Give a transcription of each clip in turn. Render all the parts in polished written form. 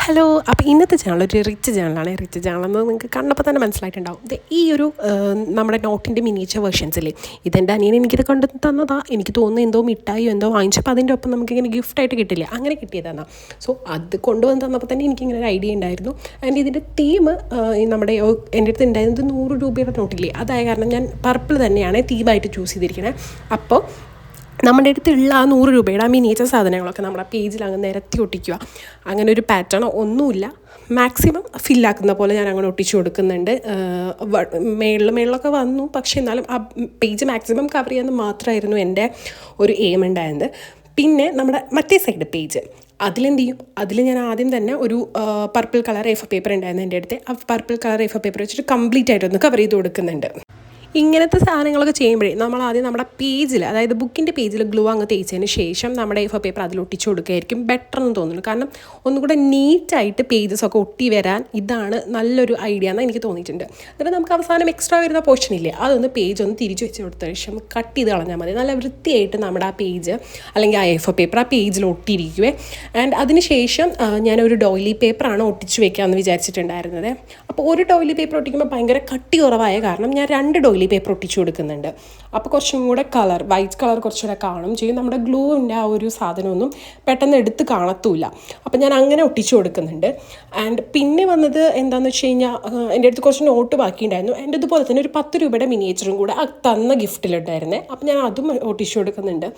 Hello. അപ്പോൾ ഇന്നത്തെ channel ഒരു റിച്ച് ചാനലാണ്. റിച്ച് ചാനലെന്ന് നിങ്ങൾക്ക് കണ്ടപ്പോൾ തന്നെ മനസ്സിലായിട്ടുണ്ടാവും. ഇത് ഈ ഒരു നമ്മുടെ നോട്ടിൻ്റെ മിനിയേച്ചർ വേർഷൻസില്ലേ, ഇതെൻ്റെ അനിയൻ എനിക്കിത് കണ്ടു തന്നതാ. എനിക്ക് തോന്നുന്നു എന്തോ മിഠായിയോ എന്തോ വാങ്ങിച്ചപ്പോൾ അതിൻ്റെ ഒപ്പം നമുക്കിങ്ങനെ ഗിഫ്റ്റായിട്ട് കിട്ടില്ല, അങ്ങനെ കിട്ടിയതാണ്. സോ അത് കൊണ്ടുവന്ന് തന്നപ്പോൾ തന്നെ എനിക്കിങ്ങനെ ഒരു ഐഡിയ ഉണ്ടായിരുന്നു. ആൻഡ് ഇതിൻ്റെ തീം നമ്മുടെ എൻ്റെ അടുത്ത് ഉണ്ടായിരുന്നത് 100 രൂപയുടെ നോട്ടില്ലേ, അതായ കാരണം ഞാൻ പർപ്പിൾ തന്നെയാണ് തീമായിട്ട് ചൂസ് ചെയ്തിരിക്കുന്നത്. അപ്പോൾ നമ്മുടെ അടുത്തുള്ള ആ 100 രൂപയുടെ ആ മിനിയേച്ചർ സാധനങ്ങളൊക്കെ നമ്മുടെ പേജിൽ അങ്ങ് നിരത്തി ഒട്ടിക്കുക. അങ്ങനെ ഒരു പാറ്റേണോ ഒന്നുമില്ല, മാക്സിമം ഫില്ലാക്കുന്ന പോലെ ഞാൻ അങ്ങനെ ഒട്ടിച്ചു കൊടുക്കുന്നുണ്ട്. മേളിലൊക്കെ വന്നു, പക്ഷേ എന്നാലും ആ പേജ് മാക്സിമം കവർ ചെയ്യാമെന്ന് മാത്രമായിരുന്നു എൻ്റെ ഒരു എയിം ഉണ്ടായത്. പിന്നെ നമ്മുടെ മറ്റേ സൈഡ് പേജ് അതിലെന്ത് ചെയ്യും, അതിൽ ഞാൻ ആദ്യം തന്നെ ഒരു പർപ്പിൾ കളർ എ4 പേപ്പർ ഉണ്ടായിരുന്നു എൻ്റെ അടുത്ത്. ആ പർപ്പിൾ കളർ എ4 പേപ്പർ വെച്ചിട്ട് കംപ്ലീറ്റ് ആയിട്ടൊന്ന് കവർ ചെയ്ത് കൊടുക്കുന്നുണ്ട്. ഇങ്ങനത്തെ സാധനങ്ങളൊക്കെ ചെയ്യുമ്പോഴേ നമ്മൾ ആദ്യം നമ്മുടെ പേജിൽ, അതായത് ബുക്കിൻ്റെ പേജിൽ ഗ്ലൂ അങ്ങ് തേച്ചതിന് ശേഷം നമ്മുടെ എ4 പേപ്പർ അതിൽ ഒട്ടിച്ചു കൊടുക്കുകയായിരിക്കും ബെറ്റർ എന്ന് തോന്നുന്നു. കാരണം ഒന്നുകൂടെ നീറ്റായിട്ട് പേജസൊക്കെ ഒട്ടി വരാൻ ഇതാണ് നല്ലൊരു ഐഡിയ എന്ന് എനിക്ക് തോന്നിയിട്ടുണ്ട്. എന്നിട്ട് നമുക്ക് അവസാനം എക്സ്ട്രാ വരുന്ന പോർഷൻ ഇല്ലേ, അതൊന്ന് പേജ് ഒന്ന് തിരിച്ചു വെച്ച് കൊടുത്ത ശേഷം കട്ട് ചെയ്ത് കളഞ്ഞാൽ മതി. നല്ല വൃത്തിയായിട്ട് നമ്മുടെ ആ പേജ് അല്ലെങ്കിൽ ആ എ4 പേപ്പർ ആ പേജിൽ ഒട്ടിയിരിക്കുവേ. ആൻഡ് അതിന് ശേഷം ഞാനൊരു ഡോയിലി പേപ്പറാണ് ഒട്ടിച്ചു വെക്കാമെന്ന് വിചാരിച്ചിട്ടുണ്ടായിരുന്നത്. അപ്പോൾ ഒരു ഡോയിലി പേപ്പർ ഒട്ടിക്കുമ്പോൾ ഭയങ്കര കട്ടി കുറവായ കാരണം ഞാൻ 2 ഡോയിലി പേപ്പർ ഒട്ടിച്ചു കൊടുക്കുന്നുണ്ട്. അപ്പോൾ കുറച്ചും കൂടെ വൈറ്റ് കളർ കുറച്ചുകൂടെ കാണും ചെയ്യും. നമ്മുടെ ഗ്ലൂവിൻ്റെ ആ ഒരു സാധനമൊന്നും പെട്ടെന്ന് എടുത്ത് കാണത്തുമില്ല. അപ്പോൾ ഞാൻ അങ്ങനെ ഒട്ടിച്ചു കൊടുക്കുന്നുണ്ട്. ആൻഡ് പിന്നെ വന്നത് എന്താണെന്ന് വെച്ച് കഴിഞ്ഞാൽ, എൻ്റെ അടുത്ത് കുറച്ച് നോട്ട് ബാക്കിയുണ്ടായിരുന്നു. എൻ്റെ ഇതുപോലെ തന്നെ ഒരു 10 രൂപയുടെ മിനിയേച്ചറും കൂടെ തന്ന ഗിഫ്റ്റിലുണ്ടായിരുന്നേ. അപ്പോൾ ഞാൻ അതും ഒട്ടിച്ചു കൊടുക്കുന്നുണ്ട്.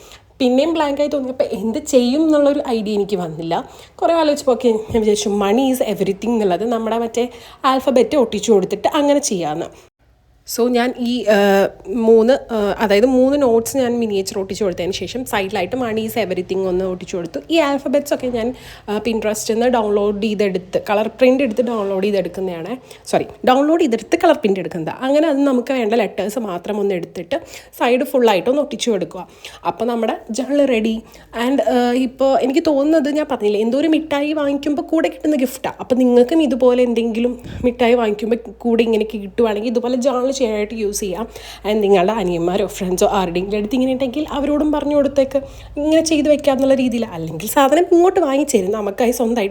പിന്നെയും ബ്ലാങ്കായി തോന്നിയപ്പോൾ എന്ത് ചെയ്യും എന്നുള്ളൊരു ഐഡിയ എനിക്ക് വന്നില്ല. കുറേ ആലോചിച്ചപ്പോൾ ഓക്കെ ഞാൻ വിചാരിച്ചു മണി ഈസ് എവറിത്തിങ് എന്നുള്ളത് നമ്മുടെ മറ്റേ ആൽഫബറ്റ് ഒട്ടിച്ചു കൊടുത്തിട്ട് അങ്ങനെ ചെയ്യാമെന്ന്. സോ ഞാൻ ഈ 3 നോട്ട്സ് ഞാൻ മിനിയേച്ചർ ഒട്ടിച്ചു കൊടുത്തതിന് ശേഷം സൈഡിലായിട്ട് മണി ഈസ് എവറിത്തിങ് ഒന്ന് ഒട്ടിച്ചു കൊടുത്തു. ഈ ആൽഫബറ്റ്സ് ഒക്കെ ഞാൻ പിൻട്രസ്റ്റിൽ നിന്ന് ഡൗൺലോഡ് ചെയ്തെടുത്ത് കളർ പ്രിൻ്റ് എടുത്ത് ഡൗൺലോഡ് ചെയ്തെടുത്ത് കളർ പ്രിൻ്റ് എടുക്കുന്നത്. അങ്ങനെ അത് നമുക്ക് വേണ്ട ലെറ്റേഴ്സ് മാത്രം ഒന്ന് എടുത്തിട്ട് സൈഡ് ഫുള്ളായിട്ടൊന്ന് ഒട്ടിച്ചു കൊടുക്കുക. അപ്പോൾ നമ്മുടെ ജേണൽ റെഡി. ആൻഡ് ഇപ്പോൾ എനിക്ക് തോന്നുന്നത്, ഞാൻ പറഞ്ഞില്ലേ, എന്തോ ഒരു മിഠായി വാങ്ങിക്കുമ്പോൾ കൂടെ കിട്ടുന്ന ഗിഫ്റ്റാണ്. അപ്പോൾ നിങ്ങൾക്കും ഇതുപോലെ എന്തെങ്കിലും മിഠായി വാങ്ങിക്കുമ്പോൾ കൂടെ ഇങ്ങനെ കിട്ടുവാണെങ്കിൽ ഇതുപോലെ ജേണൽ ചെയ്യാനായിട്ട് യൂസ് ചെയ്യാം. ആൻഡ് നിങ്ങളുടെ അനിയന്മാരോ ഫ്രണ്ട്സോ ആരുടെയെങ്കിലും അടുത്ത് ഇങ്ങനെ ഉണ്ടെങ്കിൽ അവരോടും പറഞ്ഞു കൊടുത്തേക്ക് ഇങ്ങനെ ചെയ്ത് വെക്കാം എന്നുള്ള രീതിയിൽ. അല്ലെങ്കിൽ സാധനം ഇങ്ങോട്ട് വാങ്ങിച്ചേരും, നമുക്കായി സ്വന്തമായിട്ട്